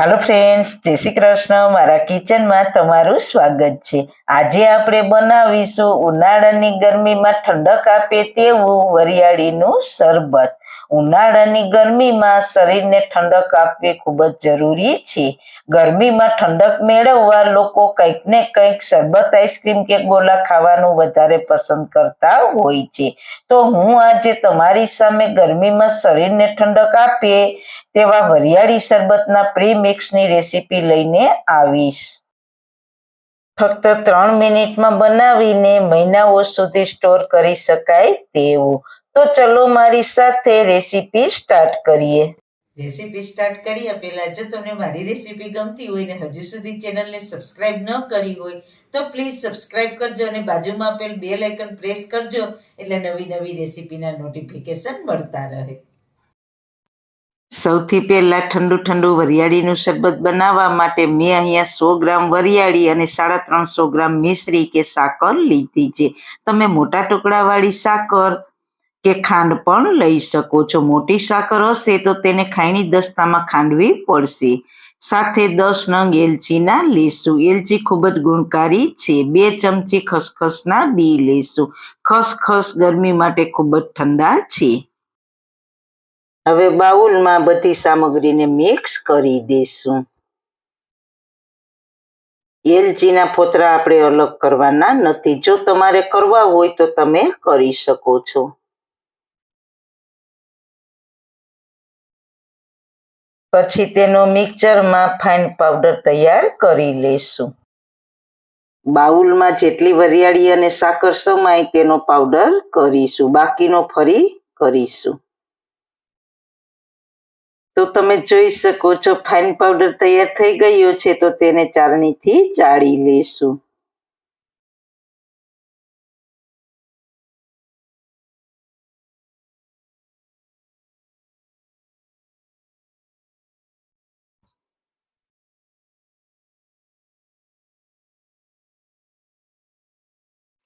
Hello friends, जय श्री कृष्ण। मारा kitchen में तमारू स्वागत है। आज आपणे बनावीशुं उनाळानी गरमीमां ठंडक आपे तेवुं वरियाळीनुं शरबत। उनाळानी गरमीमां शरीरने ठंडक आपवी खूब ज जरूरी छे। गरमीमां ठंडक मेळववा लोको कंईक ने कंईक शरबत, आइस्क्रीम के गोला खावानुं वधारे पसंद करता होय छे। तो हूँ आज तमारी सामे गरमीमां शरीरने ठंडक आपे तेवा वरियाળી શરબતના પ્રીમિક્સની રેસીપી લઈને આવીશ। ફક્ત 3 મિનિટમાં બનાવીને મહિનાઓ સુધી સ્ટોર કરી શકાય તેવું। તો ચલો મારી સાથે રેસીપી સ્ટાર્ટ કરીએ। રેસીપી સ્ટાર્ટ કર્યા પહેલા જો તમને મારી રેસીપી ગમતી હોય ને હજુ સુધી ચેનલને સબસ્ક્રાઇબ ન કરી હોય તો પ્લીઝ સબસ્ક્રાઇબ કરજો અને બાજુમાં આપેલ બેલ આઇકન પ્રેસ કરજો એટલે નવી નવી રેસીપીના નોટિફિકેશન મળતા રહે। સૌથી પહેલા ઠંડુ ઠંડુ વરિયાળીનું શરબત બનાવવા માટે મેં અહીંયા 100 ગ્રામ વરિયાળી અને 350 ગ્રામ મિશ્રી કે સાકર લીધી છે। તમે મોટા ટુકડાવાળી સાકર કે ખાંડ પણ લઈ શકો છો। મોટી સાકર હશે તો તેને ખાયણી દસ્તામાં ખાંડવી પડશે। સાથે 10 નંગ એલચીના લેશું। એલચી ખૂબ જ ગુણકારી છે। 2 ચમચી ખસખસના બી લેશું। ખસખસ ગરમી માટે ખૂબ જ ઠંડા છે। હવે બાઉલમાં બધી સામગ્રીને મિક્સ કરી દેશું। એલચીના ફોતરા આપણે અલગ કરવાના નથી। જો તમારે કરવા હોય તો તમે કરી શકો છો। પછી તેનો મિક્સરમાં ફાઇન પાવડર તૈયાર કરી લેશું। બાઉલમાં જેટલી વરિયાળી અને સાકર સમાય તેનો પાવડર કરીશું। બાકીનો ફરી કરીશું। તો તમે જોઈ શકો છો ફાઇન પાવડર તૈયાર થઈ ગયો છે। તો તેને ચાળણીથી ચાળી લેશું।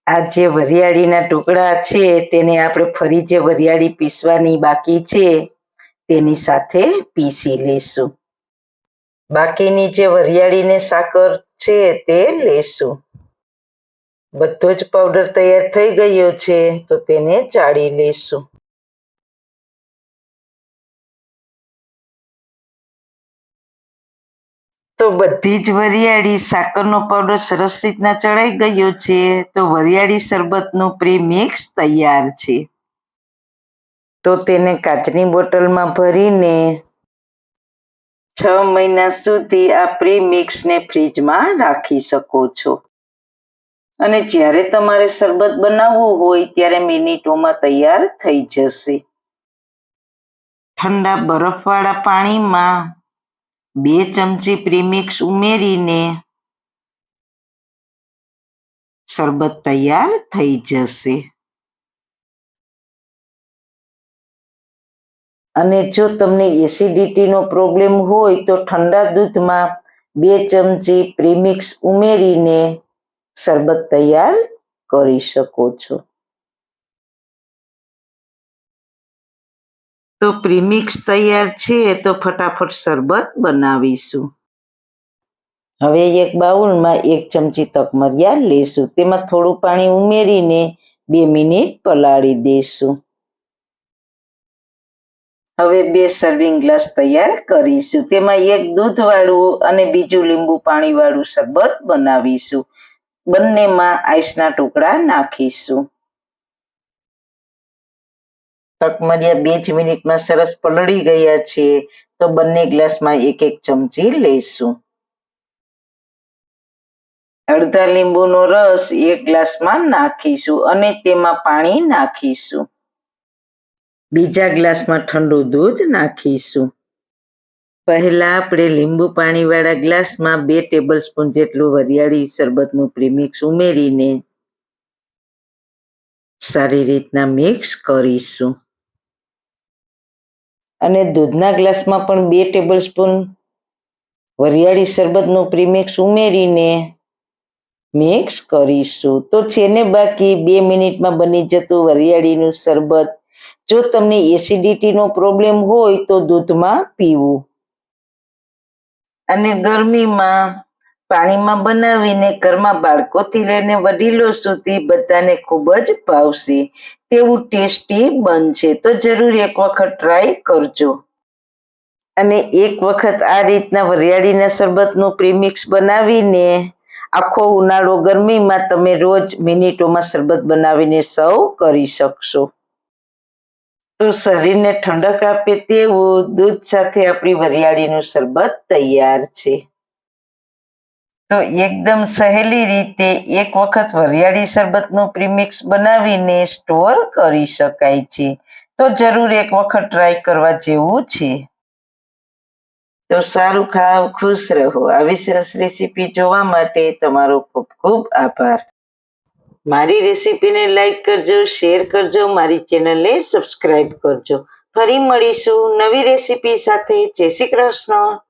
આ જે વરિયાળીના ટુકડા છે તેને આપણે ફરી જે વરિયાળી પીસવાની બાકી છે તેની સાથે પીસી લેશું। બાકીની જે વરિયાળી ને સાકર છે તે લેશું। બધો જ પાવડર તૈયાર થઈ ગયો છે તો તેને ચાળી લેશું। તો બધી જ વરિયાળી સાકરનો પાવડર સરસ રીતના ચડાઈ ગયો છે। તો વરિયાળી શરબતનું પ્રીમિક્સ તૈયાર છે। તો તેને કાચની બોટલમાં ભરીને 6 મહિના સુધી આ પ્રીમિક્સને ફ્રીજમાં રાખી શકો છો। અને જ્યારે તમારે શરબત બનાવવું હોય ત્યારે મિનિટોમાં તૈયાર થઈ જશે। ઠંડા બરફવાળા પાણીમાં 2 ચમચી પ્રીમિક્સ ઉમેરીને શરબત તૈયાર થઈ જશે। અને જો તમને એસિડિટીનો પ્રોબ્લેમ હોય તો ઠંડા દૂધમાં 2 ચમચી પ્રીમિક્સ ઉમેરીને શરબત તૈયાર કરી શકો છો। તો પ્રીમિક્સ તૈયાર છે તો ફટાફટ શરબત બનાવીશું। હવે એક બાઉલમાં 1 ચમચી તકમરિયા લેશું। તેમાં થોડું પાણી ઉમેરીને 2 મિનિટ પલાળી દેશું। હવે 2 સર્વિંગ ગ્લાસ તૈયાર કરીશું। તેમાં એક દૂધવાળું અને બીજું લીંબુ પાણીવાળું શરબત બનાવીશું। બંનેમાં આઈસના ટુકડા નાખીશું। તકમરિયા 2 જ મિનિટમાં સરસ પલળી ગયા છે તો બંને ગ્લાસમાં 1-1 ચમચી લેશું। અડધા લીંબુનો રસ 1 ગ્લાસમાં નાખીશું અને તેમાં પાણી નાખીશું। બીજા ગ્લાસમાં ઠંડુ દૂધ નાખીશું। પહેલા આપણે લીંબુ પાણીવાળા ગ્લાસમાં 2 ટેબલ સ્પૂન જેટલું વરિયાળી શરબતનું પ્રીમિક્સ ઉમેરીને સારી રીતના મિક્સ કરીશું। અને દૂધના ગ્લાસમાં પણ 2 ટેબલ સ્પૂન વરિયાળી શરબતનું પ્રીમિક્સ ઉમેરીને મિક્સ કરીશું। તો છે ને બાકી 2 મિનિટમાં બની જતું વરિયાળીનું શરબત। જો તમને એસિડિટીનો પ્રોબ્લેમ હોય તો દૂધમાં પીવું। અને ગરમીમાં પાણીમાં બનાવીને ઘરમાં બાળકોથી લઈને વડીલો સુધી બધાને ખૂબ જ ભાવશે તેવું ટેસ્ટી બનશે. તો જરૂર એક વખત ટ્રાય કરજો. અને એક વખત આ રીતના વરિયાળીના શરબતનું પ્રીમિક્સ બનાવીને આખો ઉનાળો ગરમીમાં તમે રોજ મિનિટોમાં શરબત બનાવીને સર્વ કરી શકશો. તો શરીરને ઠંડક આપે તેવું દૂધ સાથે આપણી વરિયાળીનું શરબત તૈયાર છે. તો એકદમ સહેલી રીતે એક વખત વરિયાળી શરબતનું પ્રીમિક્સ બનાવીને સ્ટોર કરી શકાય છે. તો જરૂર એક વખત ટ્રાય કરવા જેવું છે. તો સારું ખાવ, ખુશ રહો. આવી સરસ રેસીપી જોવા માટે તમારો ખૂબ ખૂબ આભાર. મારી રેસીપીને લાઈક કરજો, શેર કરજો, મારી ચેનલને સબસ્ક્રાઈબ કરજો. ફરી મળીશું નવી રેસીપી સાથે. જય શ્રી કૃષ્ણ.